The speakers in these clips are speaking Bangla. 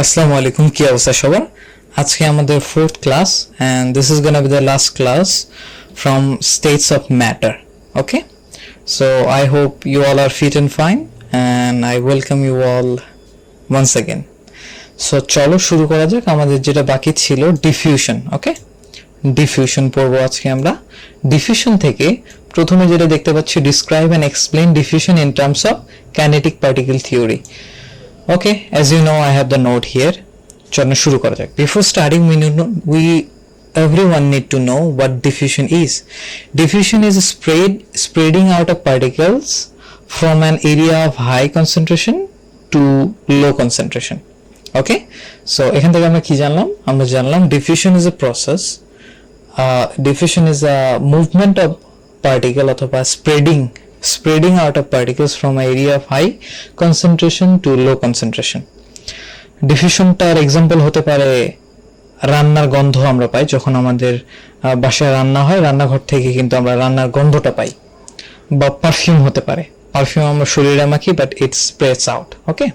আসসালামু আলাইকুম, কি অবস্থা সবার? আজকে আমাদের fourth class and this is gonna be the last class from states of matter. Okay, so I hope you all are fit and fine and I welcome you all once again. So চলো শুরু করা যাক। আমাদের যেটা বাকি ছিল ডিফিউশন। ওকে, ডিফিউশন পড়বো আজকে আমরা। ডিফিউশন থেকে প্রথমে যেটা দেখতে পাচ্ছি, describe and explain diffusion in terms of kinetic particle theory. Okay, as you know, I have the note here. চলো শুরু করা যাক। Before starting, everyone need to know what diffusion is. Diffusion is spreading out of particles from an area of high concentration to low concentration. Okay, so এখান থেকে আমরা কি জানলাম? আমরা জানলাম diffusion is a process. Diffusion is a movement of particle অথবা spreading out of particles from an area of high concentration to low concentration. ডিফিউশনটার এক্সাম্পল হতে পারে রান্নার গন্ধ আমরা পাই যখন আমাদের বাসায় রান্না হয়, রান্নাঘর থেকে কিন্তু আমরা রান্নার গন্ধটা পাই। বা পারফিউম হতে পারে, পারফিউম আমরা শরীরে মাখি but it spreads out. Okay,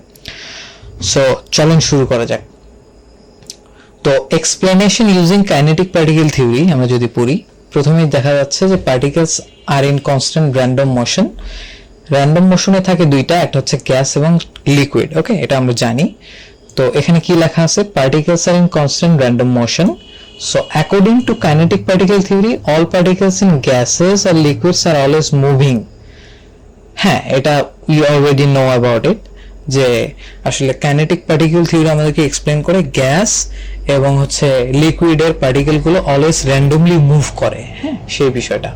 so চলুন শুরু করা যাক। তো explanation using kinetic particle theory আমরা যদি পড়ি, প্রথমেই দেখা যাচ্ছে যে particles are in constant random motion. Random মোশনে থাকে দুইটা, একটা হচ্ছে গ্যাস এবং লিকুইড। ওকে, এটা আমরা জানি। তো এখানে কি লেখা আছে? Particles are in constant random motion. So according to kinetic particle theory, all particles in gases আর লিকুইডস আর অলওয়েজ মুভিং। হ্যাঁ, এটা we already know about it, যে আসলে কাইনেটিক পার্টিকেল থিওরি আমাদেরকে এক্সপ্লেন করে গ্যাস এবং হচ্ছে লিকুইডের পার্টিকেলগুলো অলওয়েজ র্যান্ডমলি মুভ করে। হ্যাঁ, সেই বিষয়টা।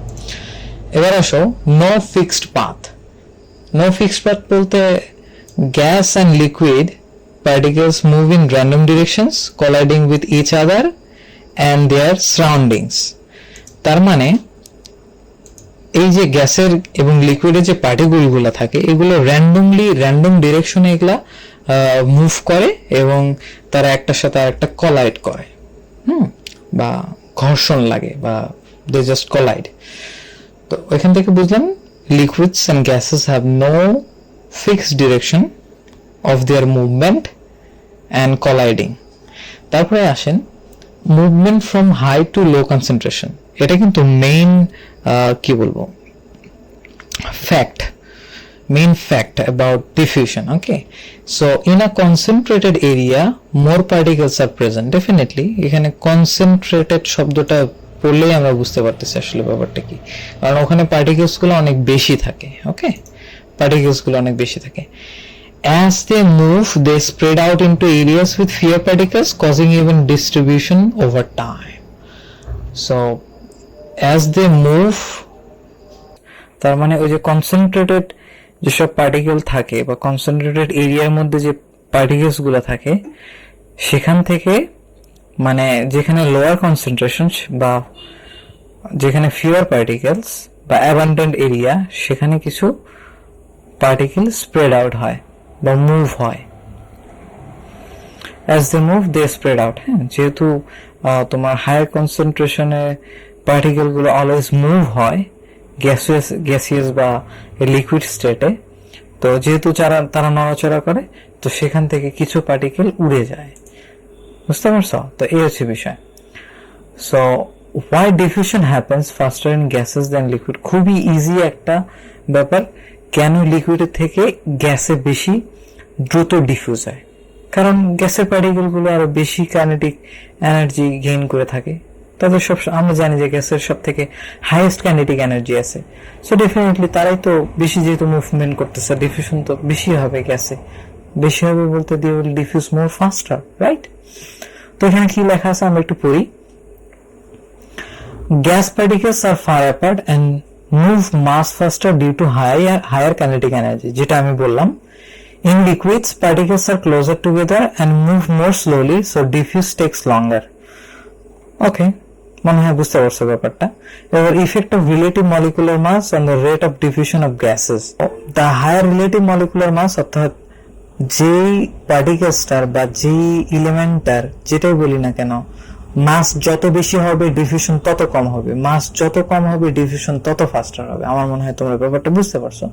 এবার আসো, no fixed path. No fixed path বলতে gas and liquid particles move in random directions colliding with each other and their surroundings. তার মানে এই যে গ্যাসের এবং লিকুইডের যে পার্টিকেলগুলো থাকে এগুলো র্যান্ডম ডিরেকশনে এগুলা মুভ করে এবং তারা একটার সাথে আরেকটা কলাইড করে, বা ঘর্ষণ লাগে, বা দে জাস্ট কলাইড। তো এখান থেকে বুঝলাম liquids and gases have no fixed direction of their movement and colliding. তারপরে আসেন movement from high to low concentration. এটা কিন্তু মেইন কি বলবো main fact about diffusion. Okay, so in a concentrated area more particles are present. Definitely এখানে concentrated শব্দটা পড়লেই আমরা বুঝতে পারতেছি আসলে ব্যাপারটা কি, কারণ ওখানে পার্টিকেলস গুলো অনেক বেশি থাকে। ওকে, পার্টিকেলস গুলো অনেক বেশি থাকে। As they move, they spread out into areas with fewer particles, causing even distribution over time. So, as they move, তার মানে ওই যে কনসেন্ট্রেটেড যেসব পার্টিকেল থাকে বা কনসেন্ট্রেটেড এরিয়ার মধ্যে যে পার্টিকেলস গুলো থাকে সেখান থেকে, মানে যেখানে লোয়ার কনসেন্ট্রেশন বা যেখানে ফিওর পার্টিকেলস বা অ্যাবান্ডেন্ট এরিয়া, সেখানে কিছু পার্টিকেল স্প্রেড আউট হয় বা মুভ হয়। As they move they spread out. হ্যাঁ, যেহেতু তোমার হায়ার কনসেন্ট্রেশনে পার্টিকেলগুলো অলওয়েজ মুভ হয় গ্যাসিয়াস বা লিকুইড স্টেটে, তো যেহেতু তারা নড়াচড়া করে, তো সেখান থেকে কিছু পার্টিকেল উড়ে যায়। বুঝতে পারছো? তো এই হচ্ছে বিষয়। So why diffusion happens faster in gases than liquid. খুবই ইজি একটা ব্যাপার। কেন লিকুইডের থেকে গ্যাসে বেশি দ্রুত ডিফিউজ হয়? কারণ গ্যাসের পার্টিকেলগুলো আরো বেশি কাইনেটিক এনার্জি গেইন করে থাকে। তাদের আমরা জানি যে গ্যাসের সব থেকে হাইয়েস্ট কাইনেটিক এনার্জি আছে। সো ডেফিনেটলি তারাই তো বেশি, যেহেতু মুভমেন্ট করতেছে, ডিফিউশন তো বেশি হবে। গ্যাসে বেশি হবে বলতে they will diffuse more faster, right? তো এখানে কি লেখা আছে আমরা একটু পড়ি। Gas particles are far apart and move mass faster due to higher kinetic energy, যেটা আমি বললাম। In liquids, particles are closer together and move more slowly, so diffuse takes longer. Okay, মনে হয় বুঝতে পারছো ব্যাপারটা। এবার effect of relative molecular mass on the rate of diffusion of gases. The higher relative molecular mass, অর্থাৎ যেই পার্টিকেলসটার বা যেই এলিমেন্টটার, যেটাই বলি না কেন, মাস যত বেশি হবে ডিফিউশন তত কম হবে, মাস যত কম হবে ডিফিউশন তত ফাস্টার হবে। আমার মনে হয় তোমরা ব্যাপারটা বুঝতে পারছো।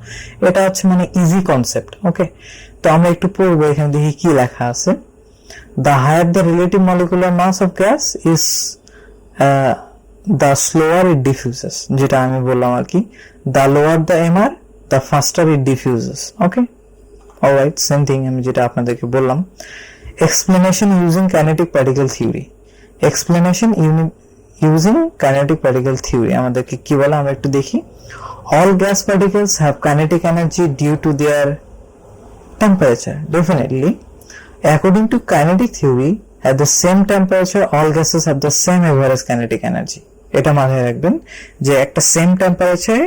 এটা হচ্ছে মানে ইজি কনসেপ্ট। ওকে, তো আমরা একটু পড়বো, এখানে দেখি কি লেখা আছে। the higher the relative molecular mass of gas is the slower it diffuses, যেটা আমি বললাম আর কি, the lower the MR the faster it diffuses. Okay, alright, same thing আমি যেটা আপনাদেরকে বললাম। explanation using kinetic particle theory, explanation using kinetic particle theory আমাদেরকে কি বলে আমরা একটু দেখি। all gas particles have kinetic energy due to their temperature. Definitely, according to kinetic theory, at the same temperature all gases have the same average kinetic energy. এটা মাথায় রাখবেন যে একটা সেম টেম্পারেচারে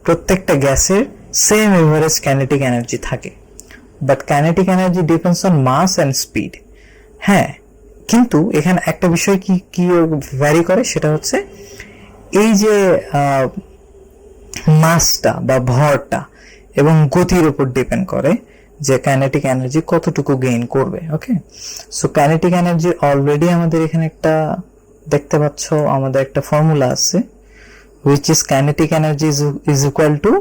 প্রত্যেকটা গ্যাসের সেম এভারেজ কাইনেটিক এনার্জি থাকে, but kinetic energy depends on mass and speed. হ্যাঁ, কিন্তু এখানে একটা বিষয় কি ভ্যারি করে, সেটা হচ্ছে এই যে মাসটা বা ভরটা এবং গতির উপর ডিপেন্ড করে যে কাইনেটিক এনার্জি কতটুকু গেইন করবে। ওকে, সো কাইনেটিক এনার্জি অলরেডি আমাদের এখানে একটা দেখতে পাচ্ছ, আমাদের একটা ফর্মুলা আছে, which is kinetic energy is equal to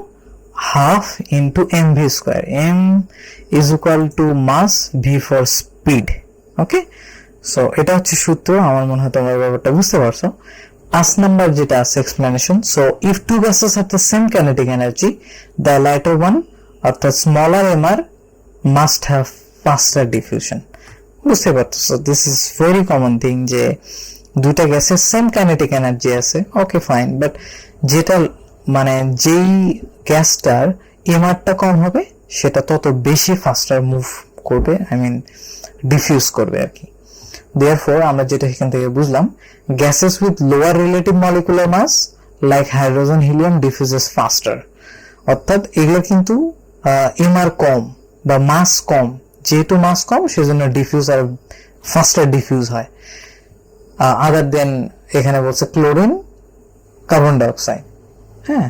half into mv square. M is equal to mass, v for speed. Okay, so এটা হচ্ছে সূত্র। আমার মনে হয় তোমরা ব্যাপারটা বুঝতে পারছো। 5 নাম্বার যেটা আছে explanation, so if two gases have the same kinetic energy, the lighter one অর্থাৎ smaller MR must have faster diffusion. বুঝতে পারছো, this is very common thing যে দুটা গ্যাসের সেম কাইনেটিক এনার্জি আছে, ওকে ফাইন, বাট যেটা মানে যেই গ্যাসটার এমআরটা কম হবে সেটা তত বেশি ফাস্টার মুভ করবে, আই মিন ডিফিউজ করবে আর কি। দেয়ারফর আমরা যেটা এখান থেকে বুঝলাম, gases with lower relative molecular mass like hydrogen, helium diffuses faster. অর্থাৎ এগুলো কিন্তু এমআর কম বা মাস কম, যেহেতু মাস কম সেজন্য ডিফিউজ আর ফাস্টার ডিফিউজ হয়। আদার দেন এখানে বলছে ক্লোরিন, কার্বন ডাইঅক্সাইড। হ্যাঁ,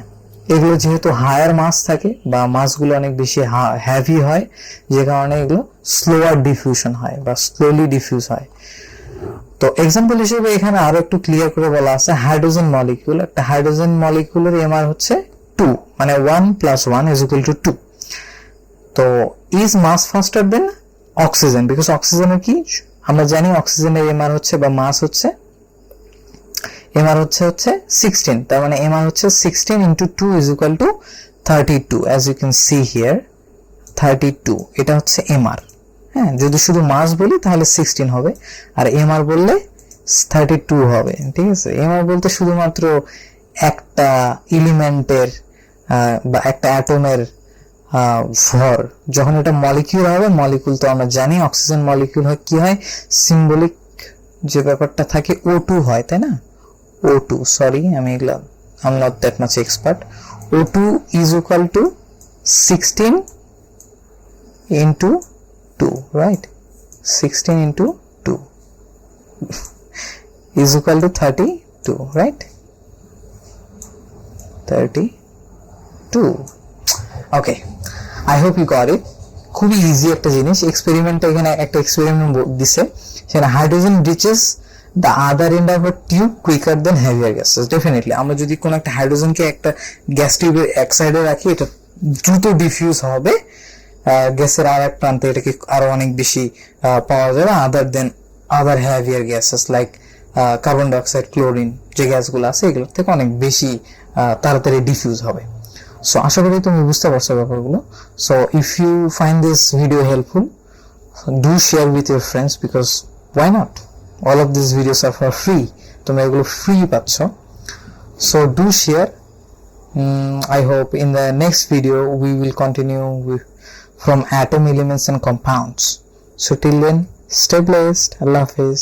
এগুলো যেহেতু হায়ার মাস থাকে বা মাসগুলো অনেক বেশি হ্যাভি হয়, যে কারণে এগুলো স্লোয়ার ডিফিউশন হয় বা স্লোলি ডিফিউজ হয়। তো এক্সাম্পল হিসেবে এখানে আরো একটু ক্লিয়ার করে বলা আছে, হাইড্রোজেন মলিকিউল, একটা হাইড্রোজেন মলিকিউলের এমআর হচ্ছে 2, মানে 1 + 1 = 2। তো is mass faster than oxygen, because অক্সিজেনের কি আমরা জানি, অক্সিজেনের এমআর হচ্ছে বা মাস হচ্ছে এমআর হচ্ছে 16, তার মানে এমআর হচ্ছে 16 × 2 = 32, as you can see here 32, এটা হচ্ছে এমআর। হ্যাঁ, যদি শুধু মাস বলি তাহলে 16 হবে, আর এমআর বললে 32 হবে। ঠিক আছে, এমআর বলতে শুধুমাত্র একটা এলিমেন্টের বা একটা অ্যাটমের ভর। যখন এটা মলিকিউল হবে, মলিকিউল তো আমরা জানি অক্সিজেন মলিকিউল হয় কি হয়, সিম্বলিক যে ব্যাপারটা থাকে O2 হয়, তাই না? O2, সরি আমি এগুলা I'm not that much expert. O2 is equal to 16 into 2, right? 16 into 2 is equal to 32, right? 32. Okay, I hope you got it. খুবই ইজি একটা জিনিস। এক্সপেরিমেন্টটা এখানে একটা এক্সপেরিমেন্ট দিছে, সেখানে hydrogen reaches the other end of a tube quicker than heavier gases. Definitely আমরা যদি কোন একটা হাইড্রোজেনকে একটা গ্যাস টিউবের এক সাইডে রাখি, এটা দ্রুত ডিফিউজ হবে গ্যাসের আর এক প্রান্তে, এটাকে আরো অনেক বেশি পাওয়া যাবে other heavier gases like carbon dioxide, chlorine, যে গ্যাসগুলো আছে এগুলোর থেকে অনেক বেশি তাড়াতাড়ি ডিফিউজ হবে। সো আশা করি তুমি বুঝতে পারছো ব্যাপারগুলো। So if you find this video helpful, do share with your friends, because why not? All of these videos are for free. তোমরা এগুলো ফ্রি পাচ্ছ। So do share. I hope in the next video we will continue from atom, elements and compounds. So till then, stay blessed. Allah Hafiz.